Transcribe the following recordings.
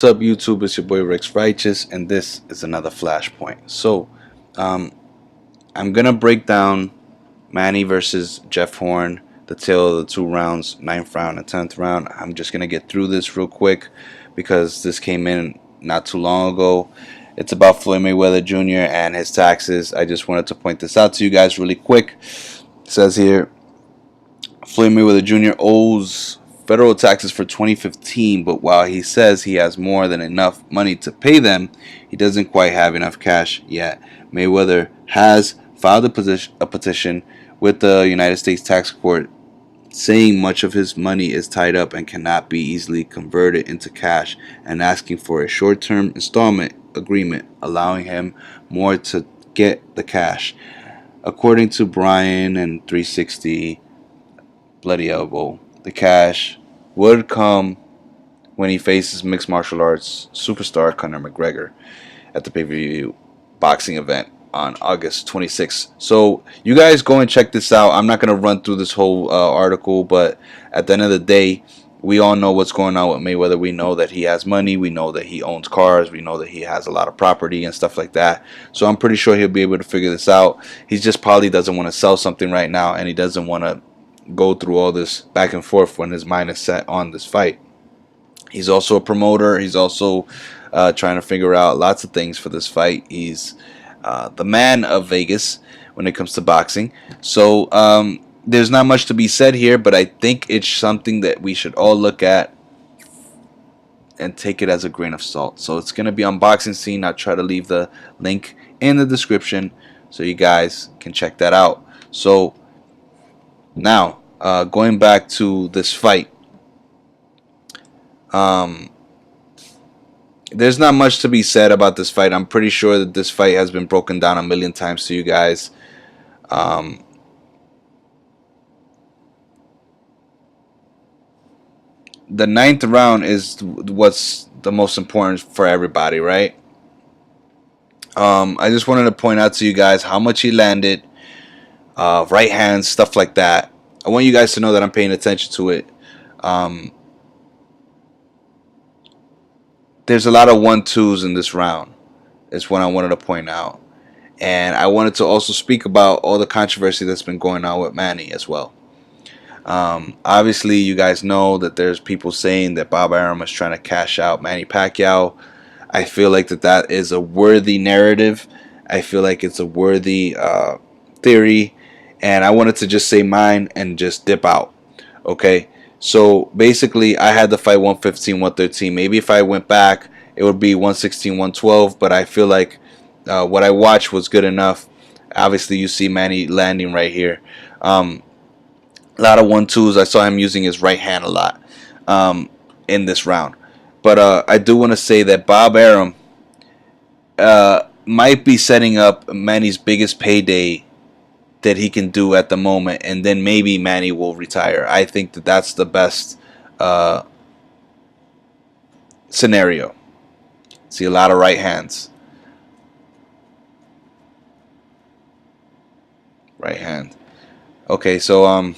What's up, YouTube? It's your boy Rex Righteous, and this is another Flashpoint. Um, I'm gonna break down Manny versus Jeff Horn, the tale of the two rounds, ninth round and 10th round. I'm just gonna get through this real quick because this came in not too long ago. It's about Floyd Mayweather Jr. and his taxes. I just wanted to point this out to you guys really quick. It says here Floyd Mayweather Jr. owes federal taxes for 2015, but while he says he has more than enough money to pay them, he doesn't quite have enough cash yet. Mayweather has filed a petition with the United States Tax Court saying much of his money is tied up and cannot be easily converted into cash, and asking for a short-term installment agreement allowing him more to get the cash. According to Brian and 360 Bloody Elbow, the cash would come when he faces mixed martial arts superstar Conor McGregor at the pay-per-view boxing event on August 26th. So you guys go and check this out. I'm not going to run through this whole article, but at the end of the day, we all know what's going on with Mayweather. We know that he has money. We know that he owns cars. We know that he has a lot of property and stuff like that. So I'm pretty sure he'll be able to figure this out. He just probably doesn't want to sell something right now, and he doesn't want to go through all this back and forth when his mind is set on this fight. He's also a promoter. He's also trying to figure out lots of things for this fight. He's the man of Vegas when it comes to boxing. So there's not much to be said here, but I think it's something that we should all look at and take it as a grain of salt. So it's going to be on Boxing Scene. I'll try to leave the link in the description so you guys can check that out. So now, going back to this fight, there's not much to be said about this fight. I'm pretty sure that this fight has been broken down a million times to you guys. The ninth round is what's the most important for everybody, right? I just wanted to point out to you guys how much he landed, right hands, stuff like that. I want you guys to know that I'm paying attention to it. There's a lot of 1-2s in this round. Is what I wanted to point out. And I wanted to also speak about all the controversy that's been going on with Manny as well. Obviously, you guys know that there's people saying that Bob Arum is trying to cash out Manny Pacquiao. I feel like that is a worthy narrative. I feel like it's a worthy theory. And I wanted to just say mine and just dip out. Okay? So basically, I had the fight 115, 113. Maybe if I went back, it would be 116, 112. But I feel like what I watched was good enough. Obviously, you see Manny landing right here. A lot of 1-2s. I saw him using his right hand a lot in this round. But I do want to say that Bob Arum might be setting up Manny's biggest payday that he can do at the moment, and then maybe Manny will retire. I think that that's the best scenario. See a lot of right hands. Right hand. Okay, so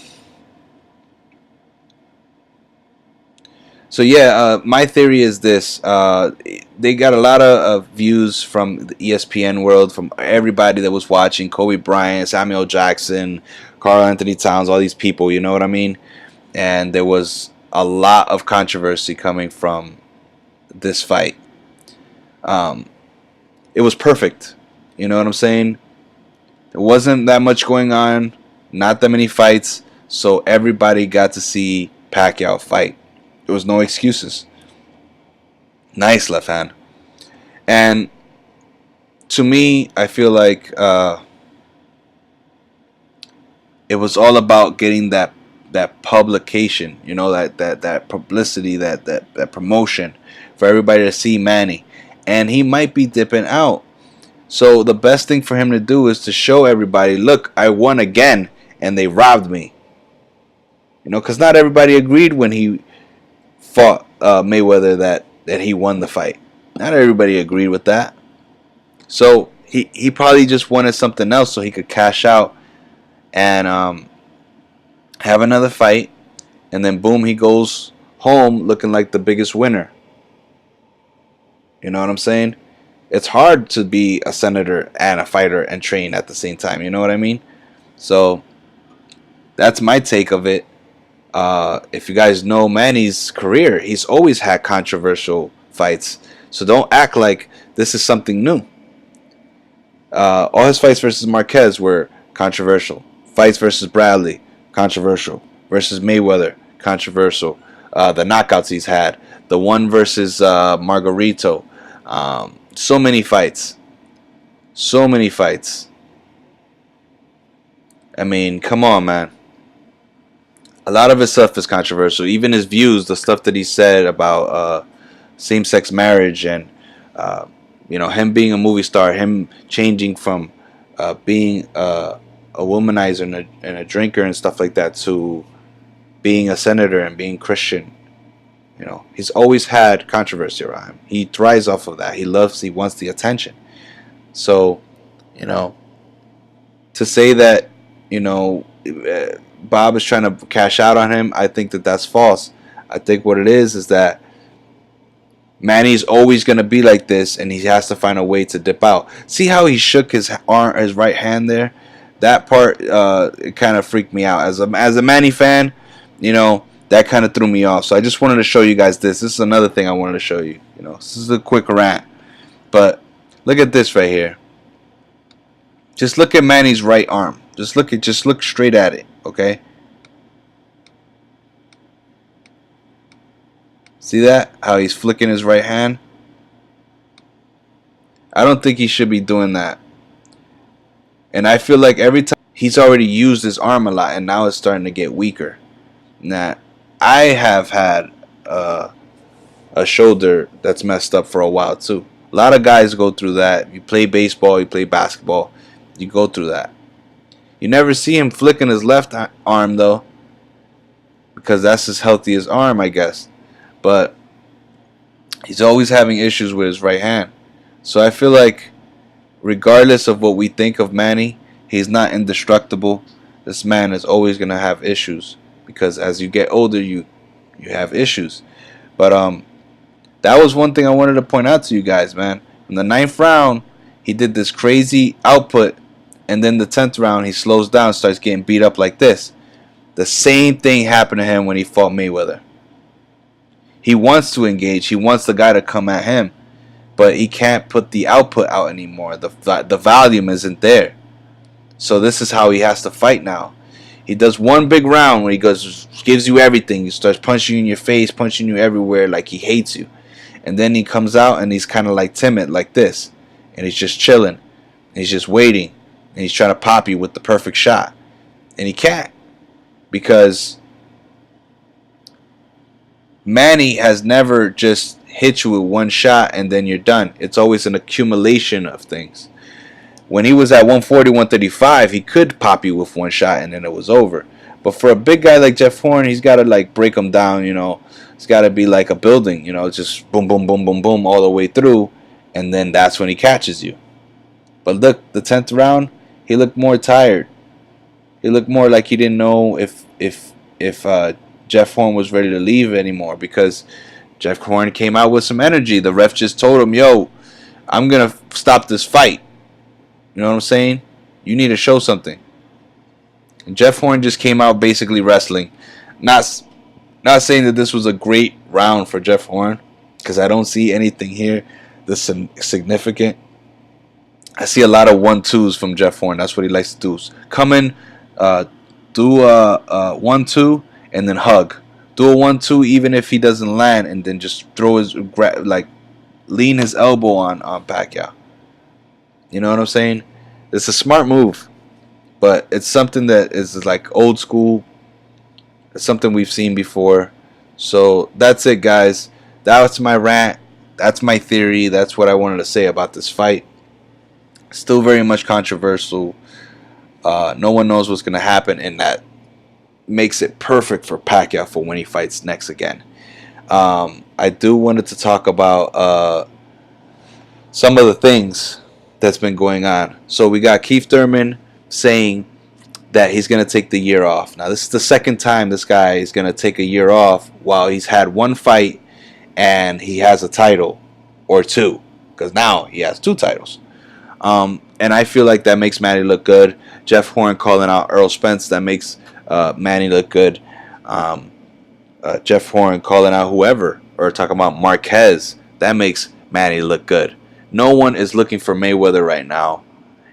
yeah, my theory is this. They got a lot of views from the ESPN world, from everybody that was watching. Kobe Bryant, Samuel Jackson, Karl Anthony Towns, all these people, you know what I mean? And there was a lot of controversy coming from this fight. It was perfect. You know what I'm saying? There wasn't that much going on, not that many fights, so everybody got to see Pacquiao fight. There was no excuses. Nice left hand. And to me, I feel like it was all about getting that publication, you know, that publicity, that promotion for everybody to see Manny. And he might be dipping out. So the best thing for him to do is to show everybody, look, I won again, and they robbed me. You know, because not everybody agreed when he fought Mayweather that he won the fight. Not everybody agreed with that. So he probably just wanted something else so he could cash out and have another fight, and then boom, he goes home looking like the biggest winner. You know what I'm saying? It's hard to be a senator and a fighter and train at the same time. You know what I mean? So that's my take of it. If you guys know Manny's career, he's always had controversial fights. So don't act like this is something new. All his fights versus Marquez were controversial. Fights versus Bradley, controversial. Versus Mayweather, controversial. The knockouts he's had. The one versus Margarito. So many fights. So many fights. I mean, come on, man. A lot of his stuff is controversial. Even his views, the stuff that he said about same-sex marriage and him being a movie star, him changing from being a womanizer and a drinker and stuff like that to being a senator and being Christian. He's always had controversy around him. He thrives off of that. He wants the attention. So, you know, to say that, Bob is trying to cash out on him, I think that that's false. I think what it is that Manny's always going to be like this, and he has to find a way to dip out. See how he shook his right hand there? That part, it kind of freaked me out. As a Manny fan, that kind of threw me off. So I just wanted to show you guys this. This is another thing I wanted to show you. This is a quick rant. But look at this right here. Just look at Manny's right arm. Just look straight at it, okay? See that? How he's flicking his right hand? I don't think he should be doing that. And I feel like every time he's already used his arm a lot, and now it's starting to get weaker. Now, I have had a shoulder that's messed up for a while too. A lot of guys go through that. You play baseball, you play basketball, you go through that. You never see him flicking his left arm though, because that's his healthiest arm, I guess. But he's always having issues with his right hand. So I feel like regardless of what we think of Manny, he's not indestructible. This man is always going to have issues because as you get older, you have issues. But that was one thing I wanted to point out to you guys, man. In the 9th round, he did this crazy output, and then the 10th round, he slows down, starts getting beat up like this. The same thing happened to him when he fought Mayweather. He wants to engage. He wants the guy to come at him, but he can't put the output out anymore. The volume isn't there. So this is how he has to fight now. He does one big round where he gives you everything. He starts punching you in your face, punching you everywhere like he hates you. And then he comes out and he's kind of like timid like this. And he's just chilling. And he's just waiting. And he's trying to pop you with the perfect shot. And he can't. Because Manny has never just hit you with one shot and then you're done. It's always an accumulation of things. When he was at 140, 135, he could pop you with one shot and then it was over. But for a big guy like Jeff Horn, he's got to like break him down, It's got to be like a building, just boom, boom, boom, boom, boom all the way through. And then that's when he catches you. But look, the 10th round, he looked more tired. He looked more like he didn't know if Jeff Horn was ready to leave anymore because Jeff Horn came out with some energy. The ref just told him, yo, I'm going to stop this fight. You know what I'm saying? You need to show something. And Jeff Horn just came out basically wrestling. Not saying that this was a great round for Jeff Horn because I don't see anything here that's significant. I see a lot of 1-2s from Jeff Horn. That's what he likes to do. Come in, do a 1-2, and then hug. Do a 1-2 even if he doesn't land, and then just throw lean his elbow on Pacquiao. You know what I'm saying? It's a smart move, but it's something that is like old school. It's something we've seen before. So that's it, guys. That's my rant. That's my theory. That's what I wanted to say about this fight. Still very much controversial. No one knows what's going to happen, and that makes it perfect for Pacquiao for when he fights next again. I do wanted to talk about some of the things that's been going on. So we got Keith Thurman saying that he's going to take the year off. Now, this is the second time this guy is going to take a year off while he's had one fight and he has a title or two, because now he has two titles. And I feel like that makes Manny look good. Jeff Horn calling out Earl Spence, that makes Manny look good. Jeff Horn calling out whoever, or talking about Marquez, that makes Manny look good. No one is looking for Mayweather right now.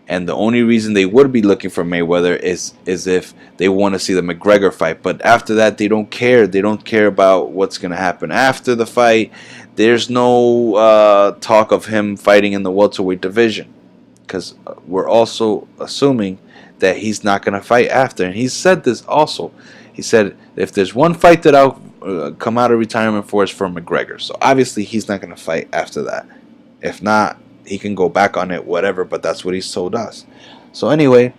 And the only reason they would be looking for Mayweather is if they want to see the McGregor fight. But after that, they don't care. They don't care about what's going to happen after the fight. There's no talk of him fighting in the welterweight division, because we're also assuming that he's not going to fight after. And he said this also. He said, if there's one fight that I'll come out of retirement for, is for McGregor. So obviously he's not going to fight after that. If not, he can go back on it, whatever, but that's what he's told us. So anyway,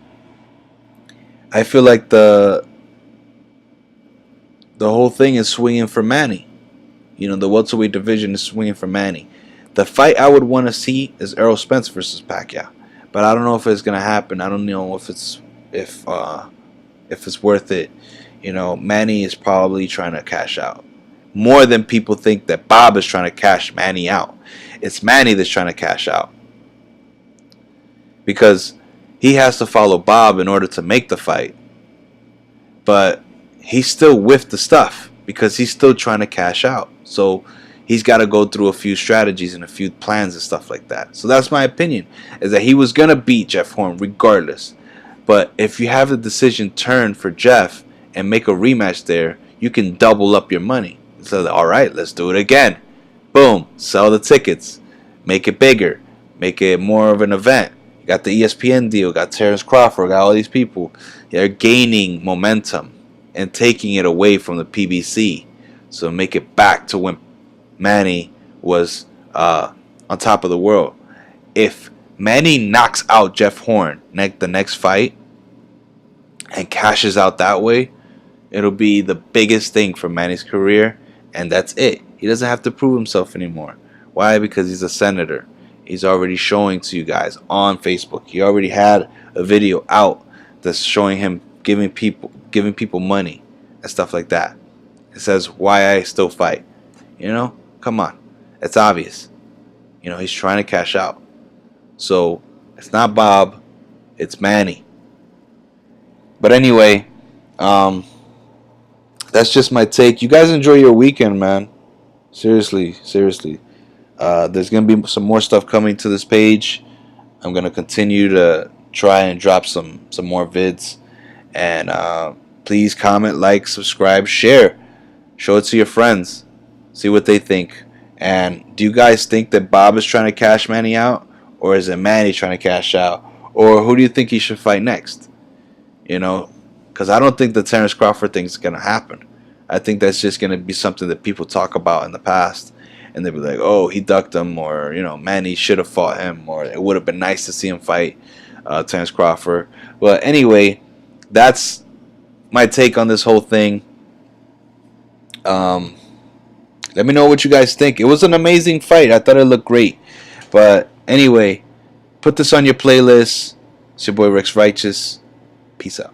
I feel like the whole thing is swinging for Manny. You know, the welterweight division is swinging for Manny. The fight I would want to see is Errol Spence versus Pacquiao, but I don't know if it's gonna happen. I don't know if it's worth it. You know, Manny is probably trying to cash out more than people think that Bob is trying to cash Manny out. It's Manny that's trying to cash out, because he has to follow Bob in order to make the fight. But he's still with the stuff because he's still trying to cash out. So he's got to go through a few strategies and a few plans and stuff like that. So that's my opinion, is that he was going to beat Jeff Horn regardless. But if you have the decision turned for Jeff and make a rematch there, you can double up your money. So, all right, let's do it again. Boom, sell the tickets, make it bigger, make it more of an event. You got the ESPN deal, got Terrence Crawford, got all these people. They're gaining momentum and taking it away from the PBC. So make it back to when Manny was on top of the world. If Manny knocks out Jeff Horn the next fight and cashes out that way, it'll be the biggest thing for Manny's career, and that's it. He doesn't have to prove himself anymore. Why? Because he's a senator. He's already showing to you guys on Facebook. He already had a video out that's showing him giving people money and stuff like that. It says, why I still fight. You know? Come on. It's obvious. You know, he's trying to cash out. So, it's not Bob. It's Manny. But anyway, that's just my take. You guys enjoy your weekend, man. Seriously. There's going to be some more stuff coming to this page. I'm going to continue to try and drop some more vids. And please comment, like, subscribe, share. Show it to your friends. See what they think. And do you guys think that Bob is trying to cash Manny out? Or is it Manny trying to cash out? Or who do you think he should fight next? You know, because I don't think the Terrence Crawford thing is going to happen. I think that's just going to be something that people talk about in the past. And they'll be like, oh, he ducked him. Or, you know, Manny should have fought him. Or it would have been nice to see him fight Terrence Crawford. But anyway, that's my take on this whole thing. Let me know what you guys think. It was an amazing fight. I thought it looked great. But anyway, put this on your playlist. It's your boy Rex Righteous. Peace out.